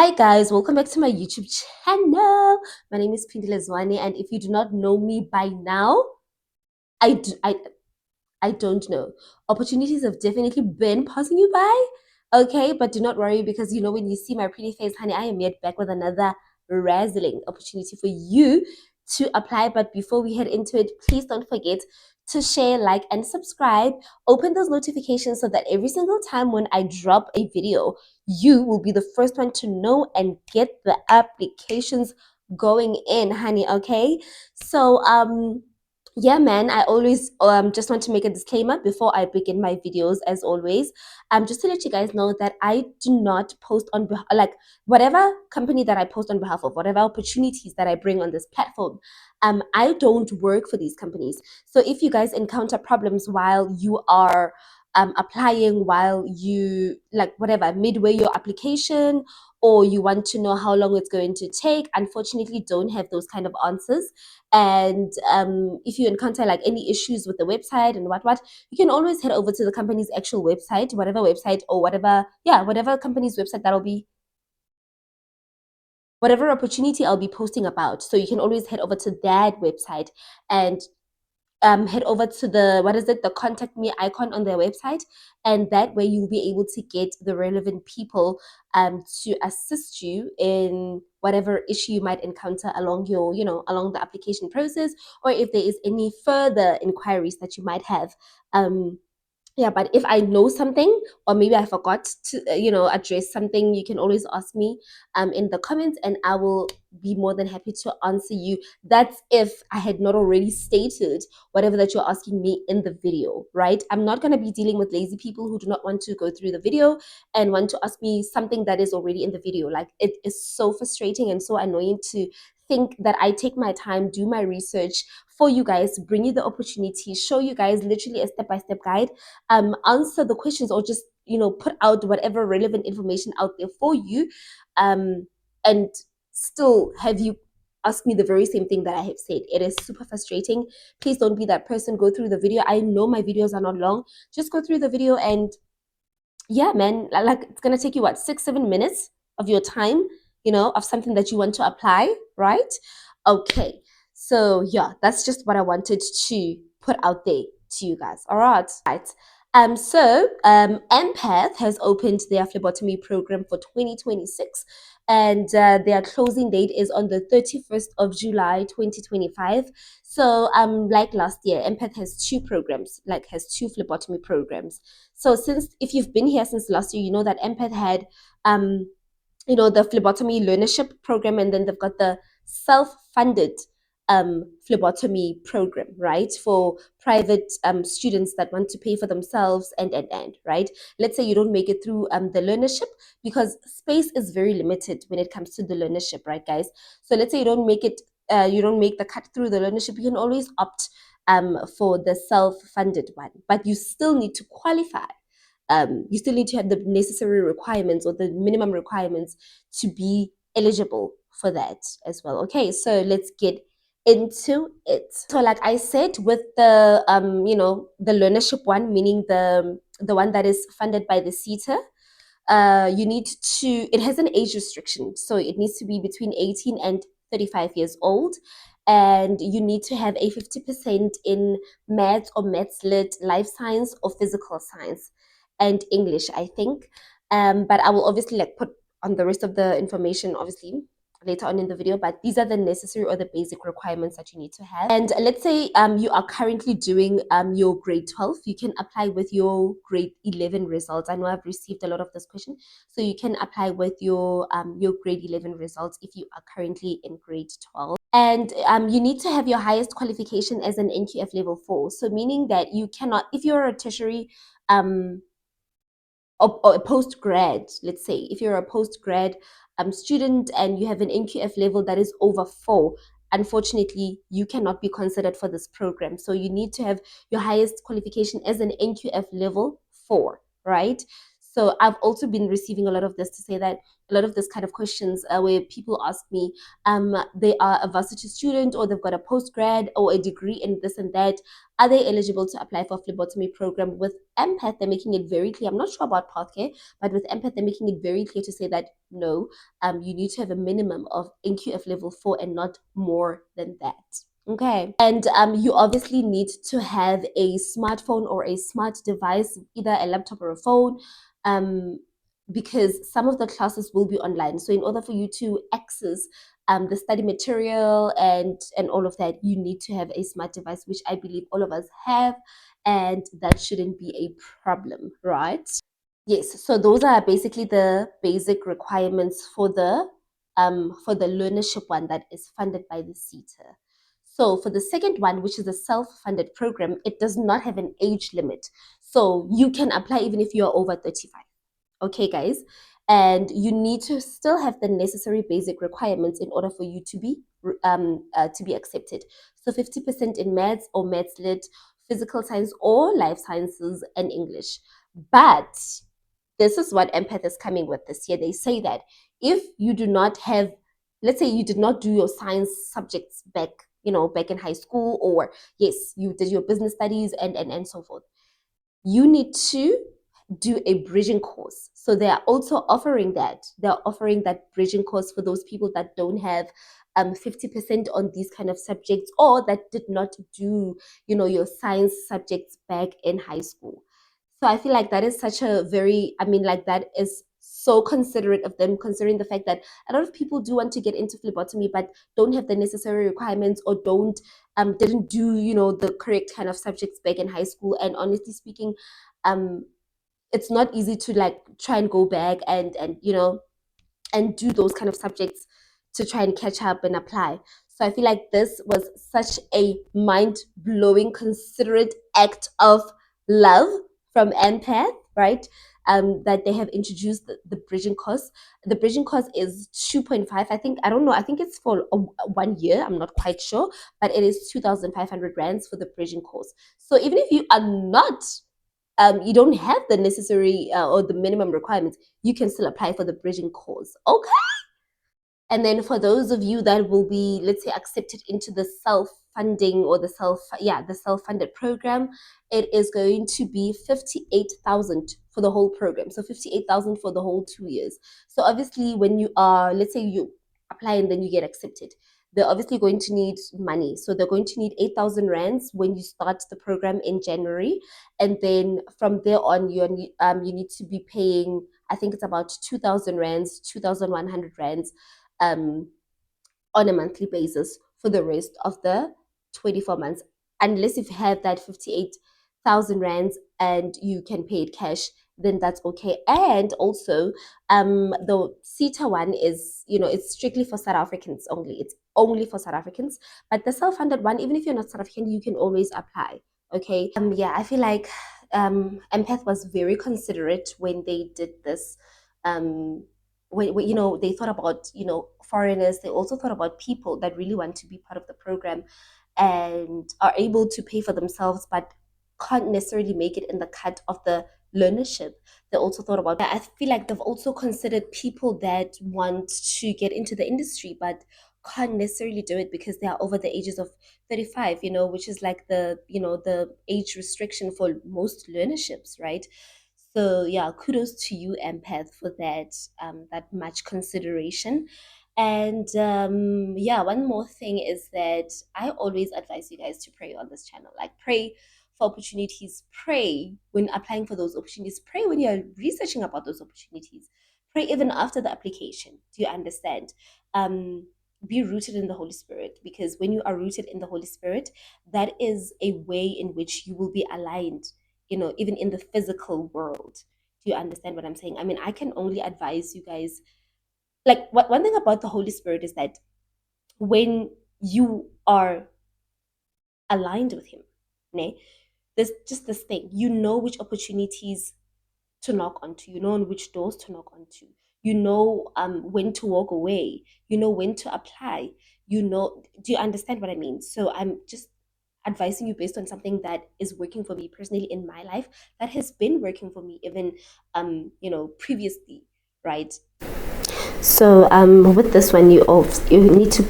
Hi guys, welcome back to my YouTube channel. My name is Pindile Zwane, and if you do not know me by now, I, d- I don't know. Opportunities have definitely been passing you by. Okay, but do not worry because you know when you see my pretty face, honey, I am yet back with another razzling opportunity for you to apply. But before we head into it, please don't forget to share, like, and subscribe. Open those notifications so that every single time when I drop a video, you will be the first one to know and get the applications going in, honey. Okay, so yeah, man, I always just want to make a disclaimer before I begin my videos, as always. Just to let you guys know that I do not post on like whatever company that I post on behalf of, whatever opportunities that I bring on this platform. I don't work for these companies. So if you guys encounter problems while you are applying, while you like whatever midway your application, or you want to know how long it's going to take, unfortunately, don't have those kind of answers. And if you encounter like any issues with the website and what, you can always head over to the company's actual website, whatever website or whatever, yeah, whatever company's website that'll be, whatever opportunity I'll be posting about. So you can always head over to that website and head over to the what is it, the contact me icon on their website, and that way you'll be able to get the relevant people to assist you in whatever issue you might encounter along your, along the application process, or if there is any further inquiries that you might have. Yeah, but if I know something or maybe I forgot to address something, you can always ask me in the comments, and I will be more than happy to answer you. That's if I had not already stated whatever that you're asking me in the video, right? I'm not going to be dealing with lazy people who do not want to go through the video and want to ask me something that is already in the video. Like, it is so frustrating and so annoying to think that I take my time, do my research for you guys, bring you the opportunity, show you guys literally a step-by-step guide, answer the questions, or just put out whatever relevant information out there for you, and still have you ask me the very same thing that I have said. It is super frustrating. Please don't be that person. Go through the video. I know my videos are not long. Just go through the video, and yeah, man, like it's gonna take you what, 6-7 minutes of your time, of something that you want to apply, right? Okay, so yeah, that's just what I wanted to put out there to you guys. All right. Empath has opened their phlebotomy program for 2026, and their closing date is on the 31st of July 2025. So like last year, Empath has two programs, like has two phlebotomy programs. So since, if you've been here since last year, you know that Empath had the phlebotomy learnership program, and then they've got the self-funded phlebotomy program, right, for private students that want to pay for themselves, and right. Let's say you don't make it through the learnership, because space is very limited when it comes to the learnership, right, guys? So let's say you don't make it, you don't make the cut through the learnership, you can always opt for the self-funded one, but you still need to qualify. You still need to have the necessary requirements or the minimum requirements to be eligible for that as well. Okay, so let's get into it. So like I said, with the the learnership one, meaning the one that is funded by the CETA, you need to, it has an age restriction, so it needs to be between 18 and 35 years old, and you need to have a 50% in maths or maths lit, life science or physical science, and English, I think. But I will obviously like put on the rest of the information obviously later on in the video, but these are the necessary or the basic requirements that you need to have. And let's say you are currently doing your grade 12, you can apply with your grade 11 results. I know I've received a lot of this question, so you can apply with your grade 11 results if you are currently in grade 12. And you need to have your highest qualification as an NQF level 4, so meaning that you cannot, if you're a tertiary or a post-grad, let's say, if you're a post-grad student and you have an NQF level that is over 4, unfortunately, you cannot be considered for this program. So you need to have your highest qualification as an NQF level 4, right? So I've also been receiving a lot of this to say that a lot of this kind of questions where people ask me, they are a varsity student or they've got a postgrad or a degree in this and that. Are they eligible to apply for a phlebotomy program? With Empath, they're making it very clear. I'm not sure about Pathcare, but with Empath, they're making it very clear to say that no, you need to have a minimum of NQF level 4 and not more than that. Okay. And you obviously need to have a smartphone or a smart device, either a laptop or a phone, um, because some of the classes will be online. So in order for you to access the study material and all of that, you need to have a smart device, which I believe all of us have, and that shouldn't be a problem, right? Yes, so those are basically the basic requirements for the learnership one that is funded by the CETA. So for the second one, which is a self-funded program, it does not have an age limit. So you can apply even if you are over 35. Okay, guys? And you need to still have the necessary basic requirements in order for you to be accepted. So 50% in maths or maths lit, physical science or life sciences, and English. But this is what Empath is coming with this year. They say that if you do not have, let's say you did not do your science subjects back, back in high school, or yes, you did your business studies and so forth, you need to do a bridging course. So they are also offering that. They're offering that bridging course for those people that don't have 50% on these kind of subjects, or that did not do, your science subjects back in high school. So I feel like that is such a very, I mean, like that is so considerate of them, considering the fact that a lot of people do want to get into phlebotomy but don't have the necessary requirements, or don't didn't do, the correct kind of subjects back in high school. And honestly speaking, um it's not easy to like try and go back and do those kind of subjects to try and catch up and apply. So I feel like this was such a mind blowing, considerate act of love from Empath, right? That they have introduced the bridging course. The bridging course is 2.5. I think, I don't know, I think it's for 1 year. I'm not quite sure, but it is 2,500 rands for the bridging course. So even if you are not you don't have the necessary or the minimum requirements, you can still apply for the bridging course. Okay. And then for those of you that will be, let's say, accepted into the self-funding or the self-funded program, it is going to be 58,000 for the whole program. So 58,000 for the whole 2 years. So obviously when you are, let's say you apply and then you get accepted, they're obviously going to need money. So they're going to need 8,000 rands when you start the program in January. And then from there on, you need to be paying, I think it's about 2,000 rands, 2,100 rands um, on a monthly basis for the rest of the 24 months, unless if you have that 58,000 rands and you can pay it cash, then that's okay. And also, the CETA one is, it's strictly for South Africans only. It's only for South Africans. But the self-funded one, even if you're not South African, you can always apply. Okay. Yeah, I feel like Empath was very considerate when they did this. When they thought about, foreigners. They also thought about people that really want to be part of the program and are able to pay for themselves but can't necessarily make it in the cut of the learnership. They also thought about, I feel like they've also considered people that want to get into the industry but can't necessarily do it because they are over the ages of 35, which is like the age restriction for most learnerships, right? So yeah, kudos to you, Empath, for that much consideration. And yeah, one more thing is that I always advise you guys to pray on this channel. Like, pray for opportunities, pray when applying for those opportunities, pray when you're researching about those opportunities, pray even after the application. Do you understand? Be rooted in the Holy Spirit, because when you are rooted in the Holy Spirit, that is a way in which you will be aligned, even in the physical world. Do you understand what I'm saying? I mean, I can only advise you guys. Like, one thing about the Holy Spirit is that when you are aligned with Him, né, there's just this thing. You know which opportunities to knock onto. You know on which doors to knock onto. You know when to walk away. You know when to apply. Do you understand what I mean? So advising you based on something that is working for me personally in my life, that has been working for me even previously, right? So with this one, you need to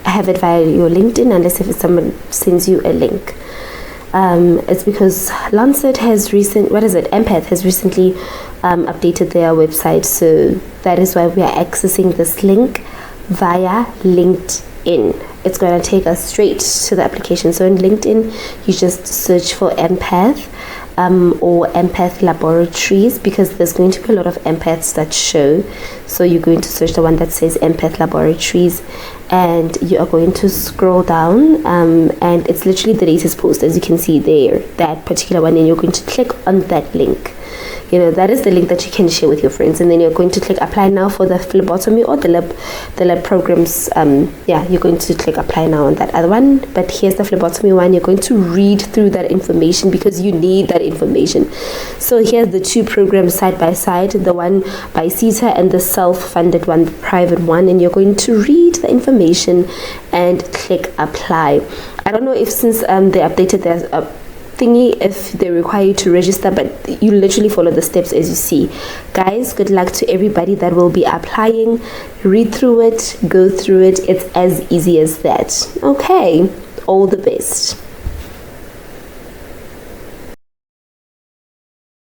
have it via your LinkedIn, unless if someone sends you a link. It's because Lancet has Empath has recently updated their website, so that is why we are accessing this link via LinkedIn. It's going to take us straight to the application. So in LinkedIn, you just search for Empath or Ampath Laboratories, because there's going to be a lot of empaths that show. So you're going to search the one that says Ampath Laboratories, and you are going to scroll down, and it's literally the latest post, as you can see there, that particular one, and you're going to click on that link. That is the link that you can share with your friends, and then you're going to click apply now for the phlebotomy or the lab programs. You're going to click apply now on that other one, but here's the phlebotomy one. You're going to read through that information because you need that information. So here's the two programs side by side, the one by CETA and the self-funded one, the private one, and you're going to read the information and click apply. I don't know if since they updated their thingy, if they require you to register, but you literally follow the steps as you see. Guys, good luck to everybody that will be applying. Read through it, go through it. It's as easy as that. Okay, all the best.